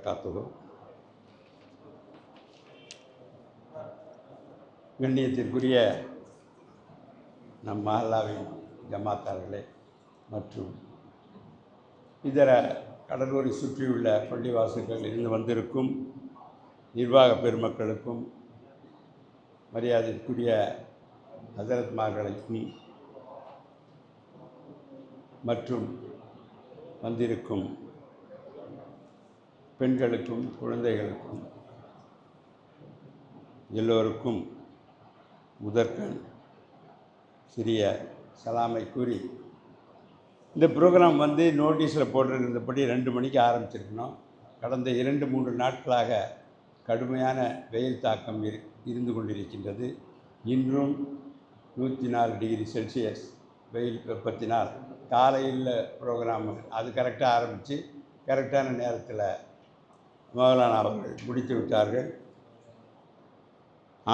வரகாத்துஹு. கண்ணியத்திற்குரிய நம் மஹல்லாவின் ஜமாத்தார்களே மற்றும் இதர கடலூரை சுற்றியுள்ள பள்ளிவாசல்களில் இருந்து வந்திருக்கும் நிர்வாக பெருமக்களுக்கும் மரியாதைக்குரிய ஹசரத்மார்களுக்கும் மற்றும் வந்திருக்கும் பெண்களுக்கும் குழந்தைகளுக்கும் எல்லோருக்கும் முதற்கண் சிறிய சலாமை கூறி, இந்த ப்ரோக்ராம் நோட்டீஸில் போட்டிருந்தபடி 2 மணிக்கு ஆரம்பிச்சிருக்கணும். கடந்த 2-3 நாட்களாக கடுமையான வெயில் தாக்கம் இருந்து கொண்டிருக்கின்றது. இன்றும் 104 டிகிரி செல்சியஸ் வெயில் வெப்பத்தினால் காலையில் ப்ரோக்ராம் அது கரெக்டாக ஆரம்பித்து கரெக்டான நேரத்தில் மௌலானா அவர்கள் முடித்து விட்டார்கள்.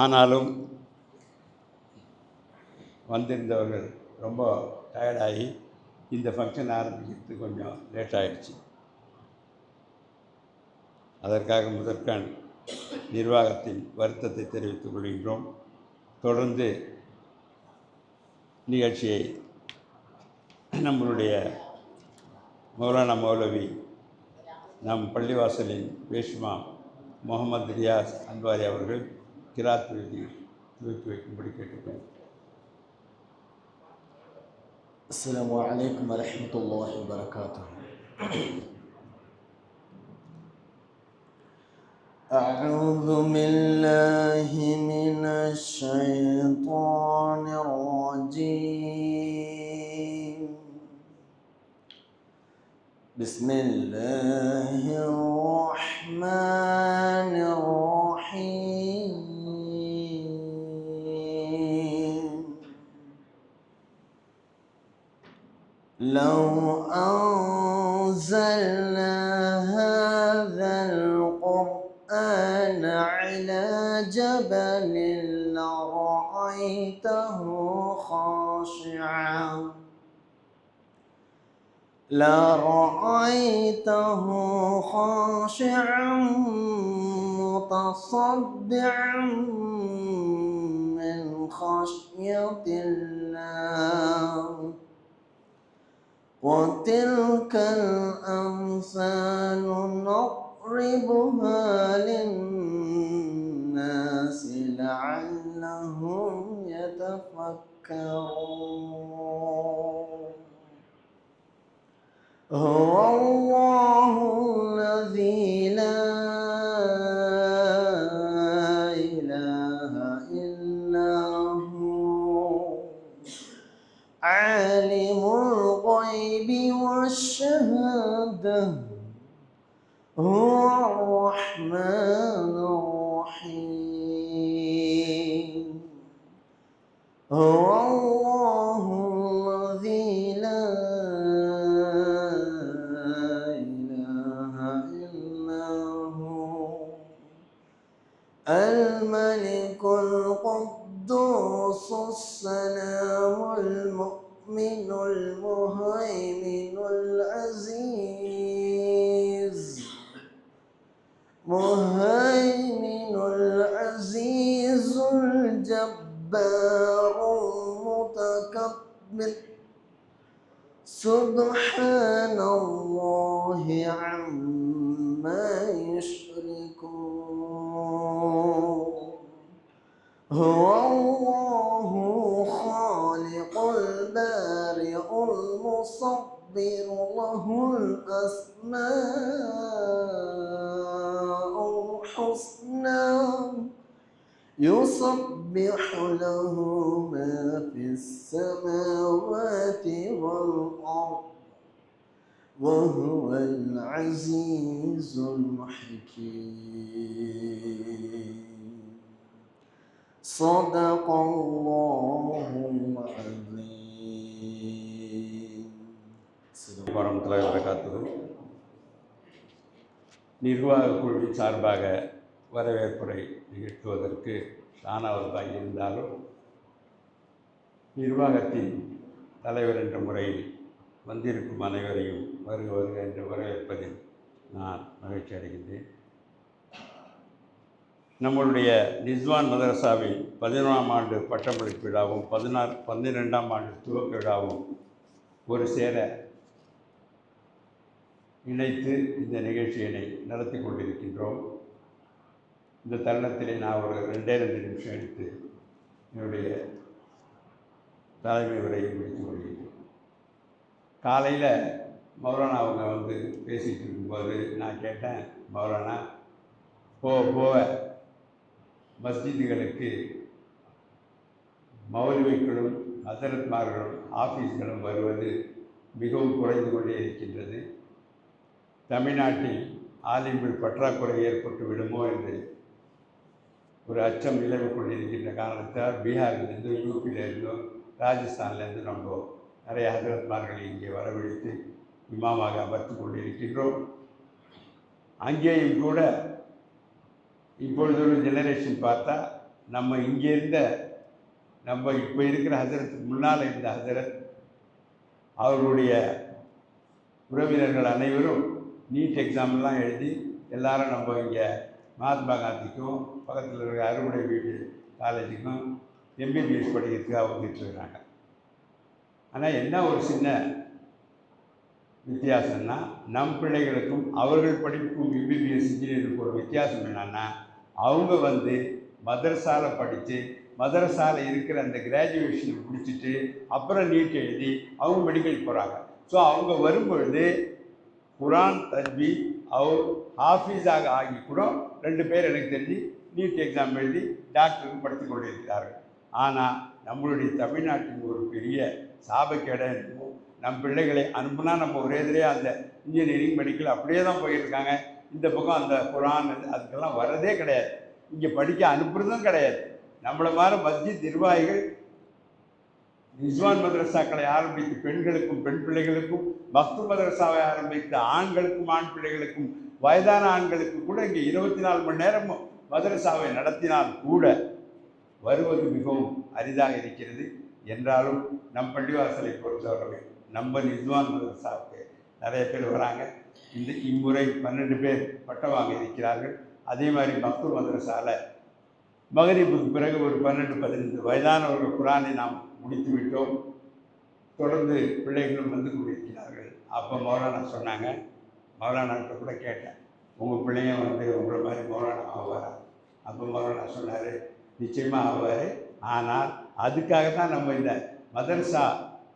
ஆனாலும் வந்திருந்தவர்கள் ரொம்ப டயர்டாகி இந்த ஃபங்க்ஷன் ஆரம்பிக்கிறதுக்கு கொஞ்சம் லேட் ஆகிடுச்சு. அதற்காக முதற்கண் நிர்வாகத்தின் வருத்தத்தை தெரிவித்துக் கொள்கின்றோம். தொடர்ந்து நிகழ்ச்சியை நம்மளுடைய மௌலானா மௌலவி நம் பள்ளிவாசலின் பேஷ்மா முகமது ரியாஸ் அன்வாரி அவர்கள் கிராத் எழுதி துவக்கி வைக்கும்படி கேட்டுக்கொண்டேன். السلام عليكم ورحمة الله وبركاته. أعوذ بالله من الشيطان الرجيم. بسم الله الرحمن الرحيم. لو أنزلنا هذا القرآن على جبل لرأيته خاشعا متصدعا من خشية الله. وتلك الأمثال نضربها للناس لعلهم يتفكرون. هو الله الذي لا إله إلا هو عالم الغيب والشهادة هو الرحمن الرحيم. هو الله الذي لا إله إلا هو الملك القدوس السلام المؤمن المهيمن العزيز الجبار المتكبر. سبحان الله عما يشركون. هو الله خالق البارئ المصبر له الأسماء الحسنى يسبح له ما في السماوات والأرض وهو العزيز الحكيم. صدق الله العظيم. வரமத்துல்லாஹி வரகாத்துஹு. நிர்வாக குழுவின் சார்பாக வரவேற்புரை நிகழ்த்துவதற்கு ஷானவர்களாக இருந்தாலும் நிர்வாகத்தின் தலைவர் என்ற முறையில் வந்திருக்கும் அனைவரையும் வருக வருக என்று வரவேற்பதில் நான் மகிழ்ச்சி அடைகின்றேன். நம்மளுடைய நிஸ்வான் மதரசாவின் 11ஆம் ஆண்டு பட்டமளிப்பு விழாவும் 12ஆம் ஆண்டு துவக்க விழாவும் ஒரு சேர இணைத்து இந்த நிகழ்ச்சியினை நடத்தி கொண்டிருக்கின்றோம். இந்த தருணத்திலே நான் ஒரு 2 நிமிஷம் எடுத்து என்னுடைய தலைமை உரையை முடித்து கொள்கிறேன். காலையில் மௌலானா அவங்க வந்து பேசிகிட்டு இருக்கும்போது நான் கேட்டேன், மௌலானா போக மஸ்ஜிதுகளுக்கு மௌலவிகளும் ஹசரத்மார்களும் ஆஃபீஸ்களும் வருவது மிகவும் குறைந்து கொண்டே இருக்கின்றது. தமிழ்நாட்டில் ஆலிம்கள் பற்றாக்குறை ஏற்பட்டு விடுமோ என்று ஒரு அச்சம் நிலவு கொண்டிருக்கின்ற காரணத்தால் பீகாரிலிருந்து, யூபியிலிருந்தும், ராஜஸ்தான்லேருந்து நம்ம நிறைய ஹசரத்மார்களை இங்கே வரவழைத்து இமாமாக அமர்த்து கொண்டிருக்கின்றோம். அங்கேயும் கூட இப்பொழுது ஒரு ஜெனரேஷன் பார்த்தா நம்ம இங்கே நம்ம இப்போ இருக்கிற ஹசரத்துக்கு முன்னால் இருந்த ஹசரத் அவர்களுடைய உறவினர்கள் அனைவரும் நீட் எக்ஸாம்லாம் எழுதி எல்லாரும் நம்ம இங்கே மகாத்மா காந்திக்கும் பக்கத்தில் இருக்கிற அறுவடை வீடு காலேஜுக்கும் எம்பிபிஎஸ் படிக்கிறதுக்காக வந்துட்டு இருக்கிறாங்க. ஆனால் என்ன ஒரு சின்ன வித்தியாசம்னா, நம் பிள்ளைகளுக்கும் அவர்கள் படிப்புக்கும் எம்பிபிஎஸ் இன்ஜினியருக்கும் ஒரு வித்தியாசம் என்னன்னா, அவங்க வந்து மதரசாவில் படித்து மதரசாவில் இருக்கிற அந்த கிராஜுவேஷனை முடிச்சுட்டு அப்புறம் நீட் எழுதி அவங்க மெடிக்கல் போகிறாங்க. ஸோ அவங்க வரும்பொழுது குரான் தஜ்வி அவர் ஹாஃபீஸாக ஆகி கூட 2 பேர் எனக்கு தெரிஞ்சு நீட் எக்ஸாம் எழுதி டாக்டருக்கு படித்து கொண்டிருக்கிறார்கள். ஆனால் நம்மளுடைய தமிழ்நாட்டின் ஒரு பெரிய சாபக்கேட நம் பிள்ளைகளை அனுப்புனா நம்ம ஒரே இதிலே அந்த இன்ஜினியரிங் மெடிக்கல் அப்படியே தான் போயிருக்காங்க. இந்த பக்கம் அந்த குரான் அதுக்கெல்லாம் வரதே கிடையாது, இங்கே படிக்க அனுப்புறதும் கிடையாது. நம்மளை மாதிரி மஸ்ஜித் நிர்வாகிகள் நிஸ்வான் மதரசாக்களை ஆரம்பித்து பெண்களுக்கும் பெண் பிள்ளைகளுக்கும், மக்து மதரசாவை ஆரம்பித்த ஆண்களுக்கும் ஆண் பிள்ளைகளுக்கும், வயதான ஆண்களுக்கு கூட இங்கே 24 மணி நேரமும் மதரசாவை நடத்தினால் கூட வருவது மிகவும் அரிதாக இருக்கிறது. என்றாலும் நம் பள்ளிவாசலை பொறுத்தவரை நம்ம நிஸ்வான் மதரசாவுக்கு நிறைய பேர் வராங்க. இம்முறை 12 பேர் பட்டம் வாங்க இருக்கிறார்கள். அதே மாதிரி மக்து மதரசாவில் மகரிபுக்கு பிறகு ஒரு 12-15 வயதானவர்கள் குரானை நாம் முடித்து விட்டோம். தொடர்ந்து பிள்ளைகளும் வந்து கொண்டிருக்கிறார்கள். அப்போ மௌலானா சொன்னாங்க, மௌலானாட்ட கூட கேட்டேன், உங்கள் பிள்ளைங்க வந்து உங்களை மாதிரி மௌலானா ஆவாரா? அப்போ மௌலானா சொன்னார், நிச்சயமாக ஆவார். ஆனால் அதுக்காக தான் நம்ம இந்த மதரசா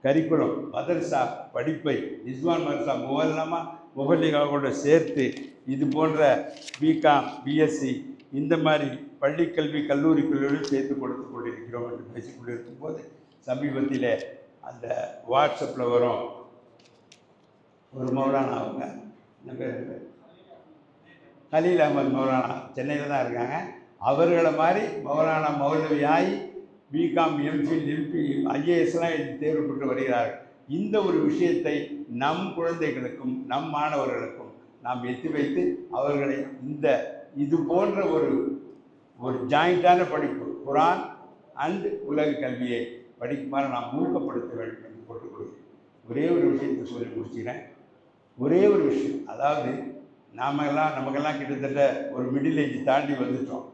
கரிக்குலம், மதரசா படிப்பை நிஸ்வான் மதரசா முகல்லிகளோடு சேர்த்து இது போன்ற பிகாம், பிஎஸ்சி இந்த மாதிரி பள்ளிக்கல்வி கல்லூரிகளிலும் சேர்த்து கொடுத்து கொண்டிருக்கிறோம் என்று பேசிக்கொண்டிருக்கும் போது சமீபத்தில் அந்த வாட்ஸ்அப்பில் வரும் ஒரு மௌலானா, அவங்க என்ன பேர், கலீல் அகமது மௌலானா, சென்னையில் தான் இருக்காங்க. அவர்களை மாதிரி மௌலானா மௌலவியாகி பிகாம், எம்ஃபில், எம்பி, ஐஏஎஸ்லாம் எழுதி தேர்வு பெற்று வருகிறார்கள். இந்த ஒரு விஷயத்தை நம் குழந்தைகளுக்கும் நம் மாணவர்களுக்கும் நாம் எத்தி வைத்து அவர்களை இது போன்ற ஒரு ஜாயிண்டான படிப்பு குரான் அண்ட் உலக கல்வியை படிக்குமாறு நாம் ஊக்கப்படுத்த வேண்டும் என்று போட்டுக்கொள்கிறேன். ஒரே ஒரு விஷயத்தை சொல்லி முடிச்சுக்கிறேன். ஒரே ஒரு விஷயம், அதாவது நமக்கெல்லாம் கிட்டத்தட்ட ஒரு மிடில் ஏஜ் தாண்டி வந்துட்டோம்.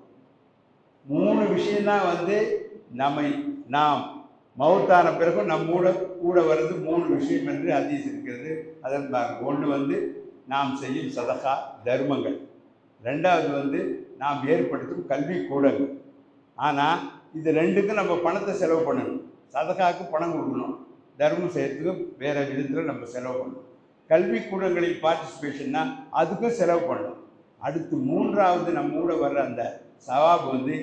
3 விஷயந்தான் வந்து நாம் மௌத்தான பிறகும் கூட வர்றது 3 விஷயம் என்று ஹதீஸ் இருக்கிறது. அதன் ஒன்று வந்து நாம் செய்யும் சதகா தர்மங்கள், 2வது வந்து நாம் ஏற்படுத்தும் கல்வி கூடங்கள். ஆனால் இது 2க்கும் நம்ம பணத்தை செலவு பண்ணணும். சதகாவுக்கு பணம் கொடுக்கணும், தர்மம் செய்யறதுக்கு வேறு விதத்தில் நம்ம செலவு பண்ணணும். கல்வி கூடங்களில் பார்ட்டிசிபேஷன்னா அதுக்கும் செலவு பண்ணணும். அடுத்து 3வது நம்ம கூட வர்ற அந்த சவாப் வந்து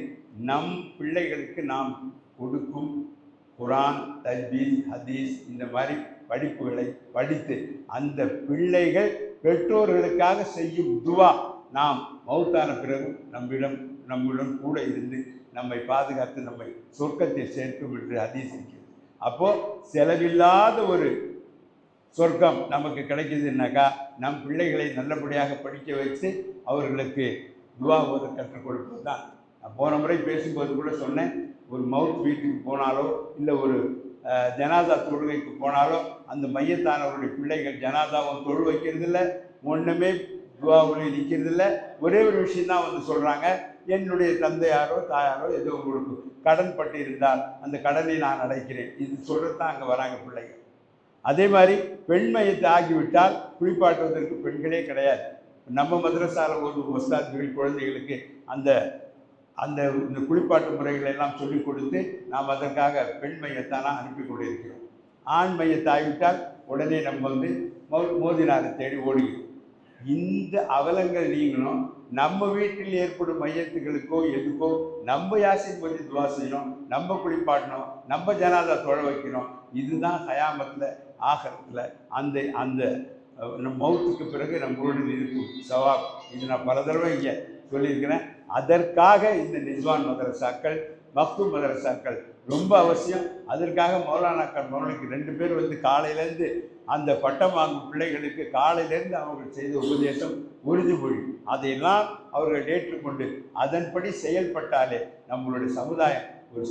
நம் பிள்ளைகளுக்கு நாம் கொடுக்கும் குரான், தஜ்வீத், ஹதீஸ் இந்த மாதிரி படிப்புகளை படித்து அந்த பிள்ளைகள் பெற்றோர்களுக்காக செய்யும் துவா நாம் மௌத்தான பிறகு நம்மிடம் கூட இருந்து நம்மை பாதுகாத்து நம்மை சொர்க்கத்தில் சேர்க்கும் என்று ஹதீஸ் இருக்கிறது. அப்போது செலவில்லாத ஒரு சொர்க்கம் நமக்கு கிடைக்குதுன்னாக்கா நம் பிள்ளைகளை நல்லபடியாக படிக்க வச்சு அவர்களுக்கு துவா ஓத கற்றுக் கொடுப்பது தான். நான் போன முறை பேசும்போது கூட சொன்னேன், ஒரு மவுத் வீட்டுக்கு போனாலோ இல்லை ஒரு ஜனாதா தொழு வைக்க போனாலோ அந்த மையத்தானவருடைய பிள்ளைகள் ஜனாதாவும் தொழு வைக்கிறதில்ல, ஒன்றுமே துவாவுலையும் நிற்கிறதில்ல. ஒரே ஒரு விஷயந்தான் வந்து சொல்கிறாங்க, என்னுடைய தந்தையாரோ தாயாரோ ஏதோ உங்களுக்கு கடன் பட்டு இருந்தால் அந்த கடனை நான் அடைக்கிறேன், இது சொல்கிறது தான் அங்கே வராங்க பிள்ளைங்க. அதே மாதிரி பெண்மையத்தை ஆகிவிட்டால் குளிப்பாட்டுவதற்கு பெண்களே கிடையாது. நம்ம மதரசாவில் ஒரு உஸ்தாத்கள் குழந்தைகளுக்கு அந்த அந்த இந்த குளிப்பாட்டு முறைகளை எல்லாம் சொல்லிக் கொடுத்து நாம் அதற்காக பெண் மையத்தாலாம் அனுப்பி கொண்டிருக்கிறோம். ஆண் மையத்தை ஆகிவிட்டால் உடனே நம்ம வந்து மோதினாரை தேடி ஓடுகிறோம். இந்த அவலங்கள் நீங்களும் நம்ம வீட்டில் ஏற்படும் மையத்துகளுக்கோ எதுக்கோ நம்ம யாசின் பண்ணி துவா செய்யணும், நம்ம குளிப்பாட்டணும், நம்ம ஜனாதா தொழ வைக்கணும். இதுதான் கயாமத்தில் ஆகரத்தில் அந்த அந்த மௌத்துக்கு பிறகு நம்மளோட இருக்கும் சவாப். இது நான் பல தடவை இங்கே சொல்லியிருக்கிறேன். அதற்காக இந்த நிஸ்வான் மதரசாக்கள், மக்தூம் மதரசாக்கள் ரொம்ப அவசியம். அதற்காக மௌலானாக்கள் மௌலிக்கு 2 பேர் வந்து காலையிலேருந்து அந்த பட்டம் வாங்கும் பிள்ளைகளுக்கு காலையிலேருந்து அவர்கள் செய்த உபதேசம் உறுதிமொழி அதையெல்லாம் அவர்கள் ஏற்றுக்கொண்டு அதன்படி செயல்பட்டாலே நம்மளுடைய சமுதாயம் ஒரு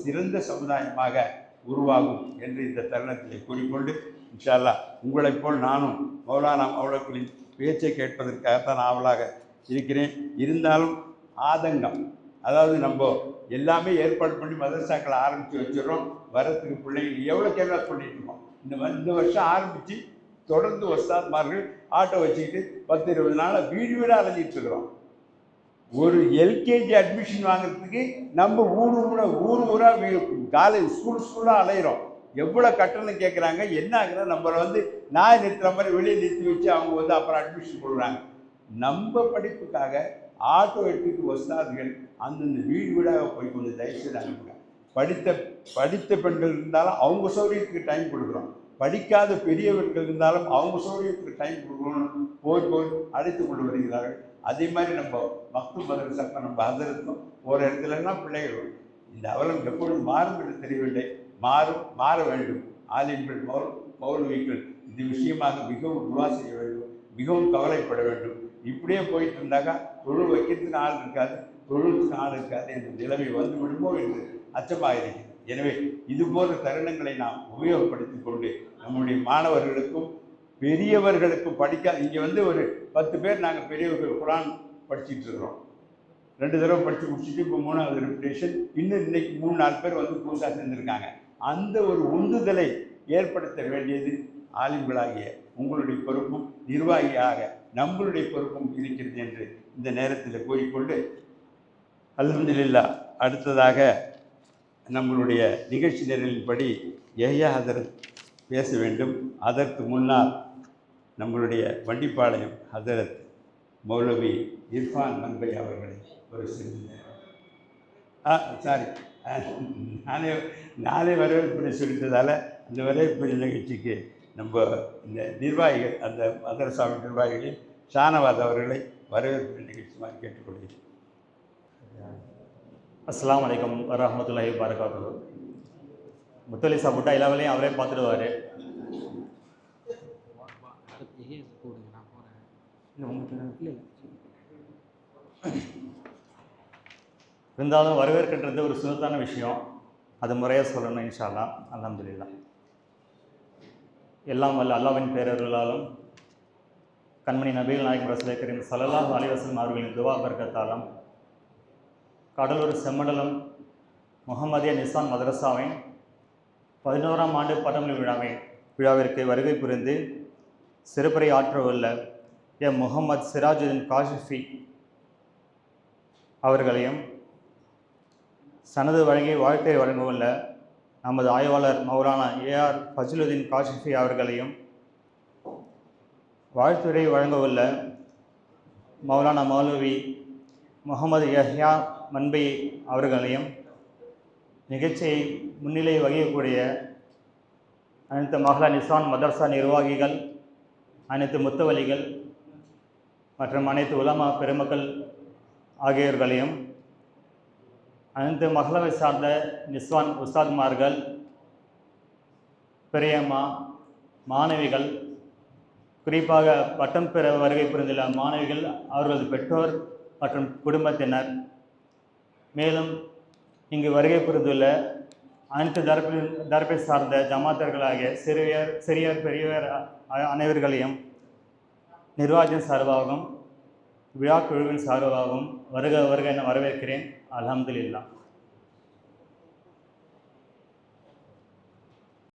சிறந்த சமுதாயமாக உருவாகும் என்று இந்த தருணத்தில் கூறிக்கொண்டு, இன்ஷா அல்லாஹ் உங்களைப் போல் நானும் மௌலானா மௌலவிகளின் பேச்சை கேட்பதற்காகத்தான் ஆவலாக இருக்கிறேன். இருந்தாலும் ஆதங்கம், அதாவது நம்ம எல்லாமே ஏற்பாடு பண்ணி மதரசாக்களை ஆரம்பித்து வச்சிடறோம். வரத்துக்கு பிள்ளைங்க எவ்வளோ கேள்வாஸ் பண்ணிட்டு இருக்கோம். இந்த வருஷம் ஆரம்பித்து தொடர்ந்து உஸ்தாத்மார்கள் ஆட்டோ வச்சுக்கிட்டு 10-20 நாளாக வீடு வீடாக அலைஞ்சிட்டு இருக்கிறோம். ஒரு எல்கேஜி அட்மிஷன் வாங்குறதுக்கு நம்ம ஊராக காலேஜ் ஸ்கூலாக அலையிறோம். எவ்வளோ கட்டணம் கேட்குறாங்க, என்ன ஆகுதுன்னா நம்மளை வந்து நாய் நிறுத்துற மாதிரி வெளியே நிறுத்தி வச்சு அவங்க வந்து அப்புறம் அட்மிஷன் கொடுக்குறாங்க. நம்ம படிப்புக்காக ஆட்டோ எடுத்துட்டு உஸ்தாதுகள் அந்தந்த வீடு வீடாக போய் கொஞ்சம் தயவுசெய்து அனுப்புங்க. படித்த பெண்கள் இருந்தாலும் அவங்க சௌகரியத்துக்கு டைம் கொடுக்குறோம், படிக்காத பெரியவர்கள் இருந்தாலும் அவங்க சௌகரியத்துக்கு டைம் கொடுக்கணும்னு போய் அழைத்து கொண்டு வருகிறார்கள். அதே மாதிரி நம்ம மக்தூம் மதரசாக்கள் நம்ம ஹதரத்தும் ஒரு இடத்துலலாம் பிள்ளைகள் இந்த அவலம் எப்பொழுது மாறும் என்று தெரியவில்லை. மாற வேண்டும். ஆலிம்கள் மௌலவிகள் இது விஷயமாக மிகவும் துவா செய்ய வேண்டும், மிகவும் கவலைப்பட வேண்டும். இப்படியே போயிட்டு இருந்தாக்கா தொழில் வைக்கிறதுக்கு ஆள் இருக்காது, தொழிலுக்கு ஆள் இருக்காது என்ற நிலைமை வந்து விடுமோ என்று அச்சமாக இருக்கிறது. எனவே இதுபோன்ற தருணங்களை நாம் உபயோகப்படுத்தி கொண்டு நம்முடைய மாணவர்களுக்கும் பெரியவர்களுக்கும் இங்கே வந்து ஒரு 10 பேர் நாங்கள் பெரியவர்கள் குரான் படிச்சுட்டு இருக்கிறோம். 2 தடவை படித்து முடிச்சுட்டு இப்போ 3வது ரெப்புடேஷன், இன்னும் இன்னைக்கு 3-4 பேர் வந்து புதுசாக சேர்ந்துருக்காங்க. அந்த ஒரு உந்துதலை ஏற்படுத்த வேண்டியது ஆலிம்களாகிய உங்களுடைய பொறுப்பும் நிர்வாகியாக நம்மளுடைய பொறுப்பும் இருக்கிறது என்று இந்த நேரத்தில் கூறிக்கொண்டு, அல்ஹம்துலில்லாஹ் அடுத்ததாக நம்மளுடைய நிகழ்ச்சி நிரலின்படி யஹ்யா ஹதரத் பேச வேண்டும். அதற்கு முன்னால் நம்மளுடைய வண்டிப்பாளையம் ஹதரத் மௌலவி இர்ஃபான் மன்பை அவர்களை ஒரு சிறிது நானே வரவேற்பு சொல்லிட்டதால் அந்த வரவேற்பு நிகழ்ச்சிக்கு நம்ம இந்த நிர்வாகிகள், அந்த மதரசாவின் நிர்வாகிகளில் ஷானவாத் அவர்களை வரவேற்பு நிகழ்ச்சி மாதிரி கேட்டுக்கொள்கிறேன். அஸ்ஸலாமு அலைக்கும் வரஹ்மத்துல்லாஹி வபரகாத்துஹு. முத்தலி சாப்பிட்டா எல்லா வேலையும் அவரே பார்த்துடுவார். இருந்தாலும் வரவேற்கின்றது ஒரு சுனத்தான விஷயம், அது முறையாக சொல்லணும். இன்ஷா அல்லாஹ். அல்ஹம்துலில்லாஹ். எல்லாம் வல்ல அல்லாஹ்வின் பேரருளாலும் கண்மணி நபிகள் நாயகம் ரசூலுல்லாஹி கரீம் ஸல்லல்லாஹு அலைஹி வஸல்லம் அவர்களின் துவா பரக்கத்தாலும் கடலூர் செம்மண்டலம் முஹம்மதியா நிஸ்வான் மதரசாவின் 11ஆம் ஆண்டு பட்டமளிப்பு விழாவிற்கு வருகை புரிந்து சிறப்புரை ஆற்றவுள்ள எம் முகமது சிராஜுதீன் காஷிஃபி அவர்களையும், சனது வழங்கி வாழ்க்கை வழங்கவுள்ள நமது ஆய்வாளர் மௌலானா ஏஆர் ஃபஜ்லுதீன் காஷிஃபி அவர்களையும், வாழ்த்துரை வழங்கவுள்ள மௌலானா மௌலவி முகமது யஹ்யா மன்பை அவர்களையும், நிகழ்ச்சியை முன்னிலை வகிக்கக்கூடிய அனைத்து மஹ்லா நிஸ்வான் மதரசா நிர்வாகிகள், அனைத்து முத்தவலிகள் மற்றும் அனைத்து உலமா பெருமக்கள் ஆகியோர்களையும், அனைத்து மஹ்லாவை சார்ந்த நிஸ்வான் உஸ்தாத்மார்கள், பெரியம்மா, மாணவிகள், குறிப்பாக பட்டம் பெற வருகை புரிந்துள்ள மாணவிகள், அவர்களது பெற்றோர் மற்றும் குடும்பத்தினர், மேலும் இங்கு வருகை புரிந்துள்ள அனைத்து தரப்பை சார்ந்த ஜமாத்தர்களாகிய சிறியர் பெரியவர் அனைவர்களையும் நிர்வாகத்தின் சார்பாகவும் விழா குழுவின் சார்பாகவும் வருக வருக என வரவேற்கிறேன். அல்ஹம்துலில்லாஹ்.